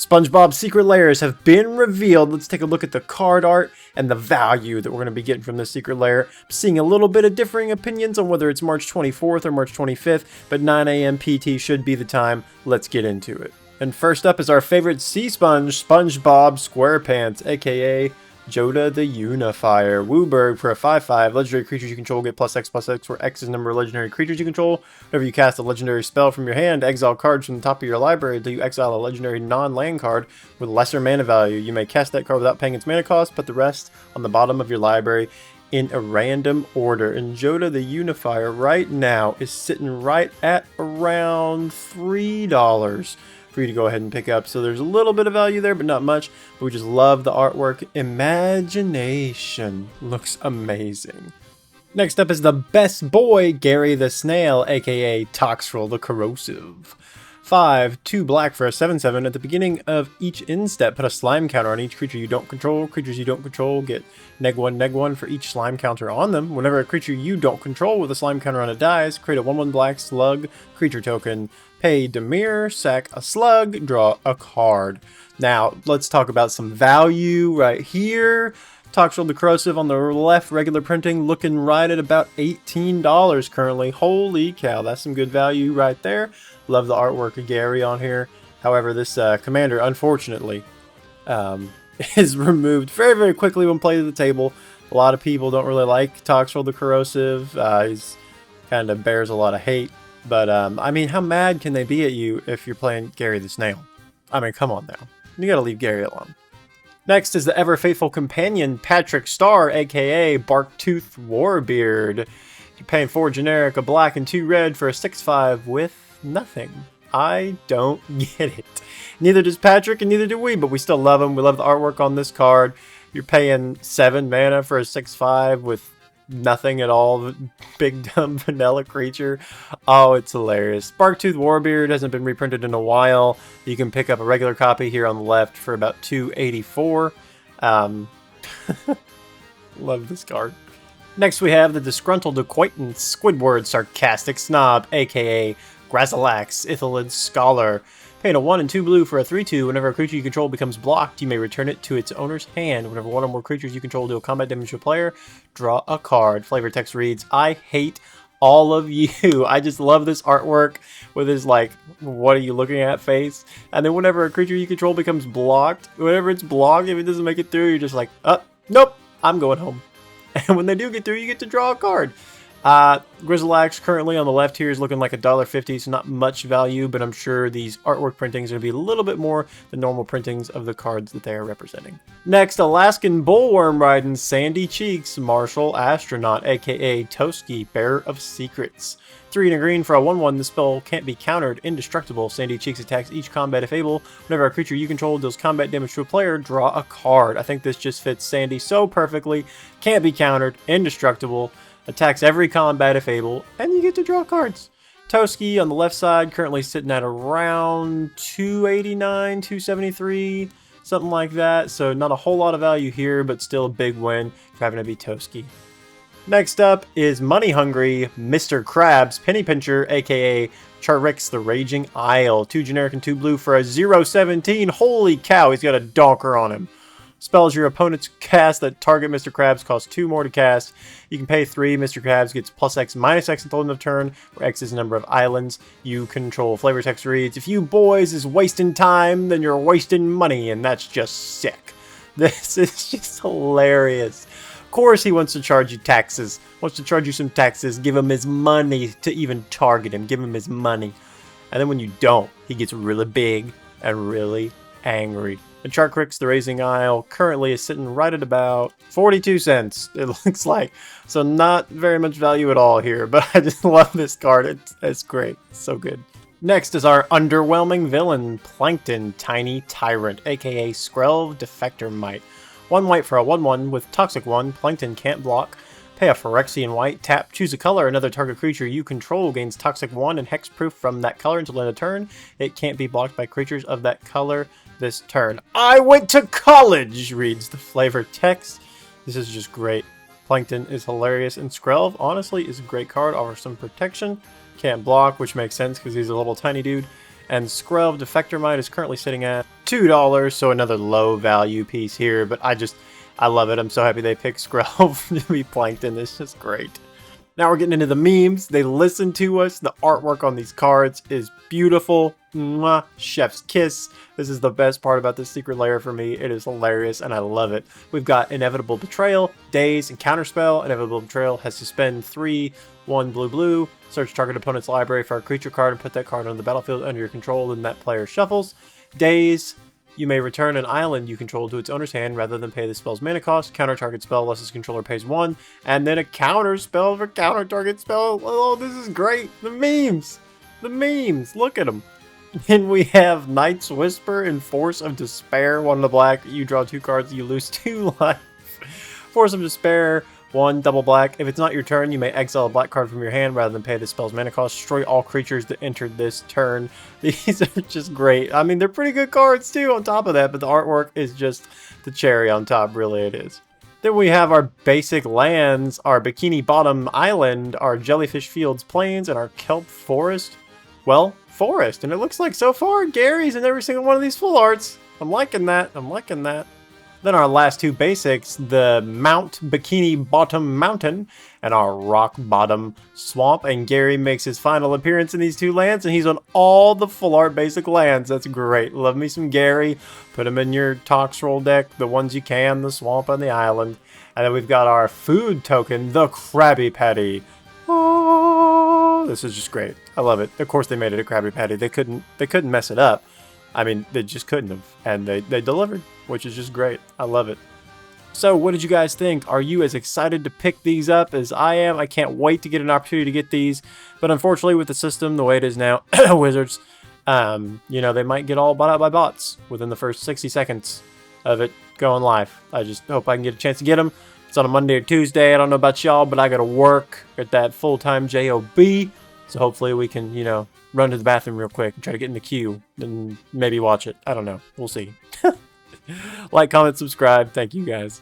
SpongeBob secret layers have been revealed. Let's take a look at the card art and the value that we're going to be getting from this secret layer. I'm seeing a little bit of differing opinions on whether it's March 24th or March 25th, but 9 a.m. PT should be the time. Let's get into it. And first up is our favorite sea sponge, SpongeBob SquarePants, aka Joda the Unifier. Wooburg for a 5/5. Legendary creatures you control get +X/+X, where X is the number of legendary creatures you control. Whenever you cast a legendary spell from your hand, exile cards from the top of your library until you exile a legendary non-land card with lesser mana value. You may cast that card without paying its mana cost, put the rest on the bottom of your library in a random order. And Joda the Unifier right now is sitting right at around $3 for you to go ahead and pick up. So there's a little bit of value there, but not much. But we just love the artwork. Imagination looks amazing. Next up is the best boy, Gary the Snail, aka Toxtrol the Corrosive. 5, 2 black for a 7/7. At the beginning of each end step, put a slime counter on each creature you don't control. Creatures you don't control get -1/-1 for each slime counter on them. Whenever a creature you don't control with a slime counter on it dies, create a 1/1 black slug creature token. Pay Demir, sack a slug, draw a card. Now, let's talk about some value right here. Toxtrol the Corrosive on the left, regular printing, looking right at about $18 currently. Holy cow, that's some good value right there. Love the artwork of Gary on here. However, this commander, unfortunately, is removed very, very quickly when played at the table. A lot of people don't really like Toxtrol the Corrosive. He's kind of bears a lot of hate. But, I mean, how mad can they be at you if you're playing Gary the Snail? I mean, come on now. You gotta leave Gary alone. Next is the ever-faithful companion, Patrick Star, a.k.a. Barktooth Warbeard. You're paying 4 generic, a black, and 2 red for a 6/5 with nothing. I don't get it. Neither does Patrick, and neither do we, but we still love him. We love the artwork on this card. You're paying 7 mana for a 6/5 with nothing at all. Big dumb vanilla creature. Oh, it's hilarious. Barktooth Warbeard hasn't been reprinted in a while. You can pick up a regular copy here on the left for about $2.84. Love this card. Next we have the Disgruntled Acquaintance, Squidward Sarcastic Snob, aka Grazilax Ithalid Scholar. Paying a 1 and 2 blue for a 3/2. Whenever a creature you control becomes blocked, you may return it to its owner's hand. Whenever one or more creatures you control deal combat damage to a player, draw a card. Flavor text reads, I hate all of you. I just love this artwork with his, like, what are you looking at face. And then whenever a creature you control becomes blocked, whenever it's blocked, if it doesn't make it through, you're just like, oh, nope, I'm going home. And when they do get through, you get to draw a card. Grizzlax currently on the left here is looking like $1.50, so not much value, but I'm sure these artwork printings are going to be a little bit more than normal printings of the cards that they are representing. Next, Alaskan Bullworm riding Sandy Cheeks, Martial Astronaut, aka Toski, Bearer of Secrets. 3 and a green for a 1/1. The spell can't be countered. Indestructible. Sandy Cheeks attacks each combat if able. Whenever a creature you control deals combat damage to a player, draw a card. I think this just fits Sandy so perfectly. Can't be countered. Indestructible. Attacks every combat if able, and you get to draw cards. Toski on the left side, currently sitting at around $2.89, $2.73, something like that. So not a whole lot of value here, but still a big win for having to be Toski. Next up is Money Hungry Mr. Krabs, Penny Pincher, aka Charix the Raging Isle. 2 generic and 2 blue for a 0/17. Holy cow, he's got a donker on him. Spells your opponent's cast that target Mr. Krabs cost 2 more to cast. You can pay 3. Mr. Krabs gets +X/-X until end of turn, where X is the number of islands you control. Flavor text reads, if you boys is wasting time, then you're wasting money, and that's just sick. This is just hilarious. Of course he wants to charge you taxes. Wants to charge you some taxes. Give him his money to even target him. Give him his money. And then when you don't, he gets really big and really angry. And Charcrix the Raising Isle currently is sitting right at about 42 cents, it looks like. So not very much value at all here, but I just love this card. It's great. It's so good. Next is our underwhelming villain, Plankton Tiny Tyrant, aka Skrelv Defector Mite. 1 white for a 1/1 with Toxic 1. Plankton can't block. Pay a Phyrexian white, tap, choose a color. Another target creature you control gains Toxic 1 and Hexproof from that color until end of turn. It can't be blocked by creatures of that color this turn. I went to college, reads the flavor text. This is just great. Plankton is hilarious, and Skrelv, honestly, is a great card. Offers some protection. Can't block, which makes sense because he's a little tiny dude. And Scrub Defector Mite is currently sitting at $2, so another low value piece here, but I love it. I'm so happy they picked Scrub to be Plankton. It's just great. Now we're getting into the memes. They listen to us. The artwork on these cards is beautiful. Mwah. Chef's kiss. This is the best part about this secret lair for me. It is hilarious and I love it. We've got Inevitable Betrayal, Daze, and Counterspell. Inevitable Betrayal has to spend 3/1 blue. Search target opponent's library for a creature card and put that card on the battlefield under your control, then that player shuffles. Daze. You may return an island you control to its owner's hand rather than pay the spell's mana cost. Counter target spell unless its controller pays 1. And then a counter spell for counter target spell. Oh, this is great. The memes. The memes. Look at them. Then we have Knight's Whisper and Force of Despair. 1 in the black. You draw 2 cards. You lose 2 life. Force of Despair. 1, double black. If it's not your turn, you may exile a black card from your hand rather than pay the spell's mana cost. Destroy all creatures that entered this turn. These are just great. I mean, they're pretty good cards too on top of that, but the artwork is just the cherry on top, really it is. Then we have our basic lands, our Bikini Bottom Island, our Jellyfish Fields Plains, and our Kelp Forest. Well, forest. And it looks like so far, Gary's in every single one of these full arts. I'm liking that. I'm liking that. Then our last 2 basics, the Mount Bikini Bottom Mountain and our Rock Bottom Swamp. And Gary makes his final appearance in these 2 lands, and he's on all the full art basic lands. That's great. Love me some Gary. Put him in your Toxroll deck, the ones you can, the Swamp and the Island. And then we've got our food token, the Krabby Patty. Oh, this is just great. I love it. Of course they made it a Krabby Patty. They couldn't mess it up. I mean, they just couldn't have. And they delivered, which is just great. I love it. So what did you guys think? Are you as excited to pick these up as I am? I can't wait to get an opportunity to get these. But unfortunately, with the system the way it is now, Wizards, you know, they might get all bought out by bots within the first 60 seconds of it going live. I just hope I can get a chance to get them. It's on a Monday or Tuesday. I don't know about y'all, but I got to work at that full-time JOB. So hopefully we can, you know, run to the bathroom real quick and try to get in the queue and maybe watch it. I don't know. We'll see. Like, comment, subscribe. Thank you guys.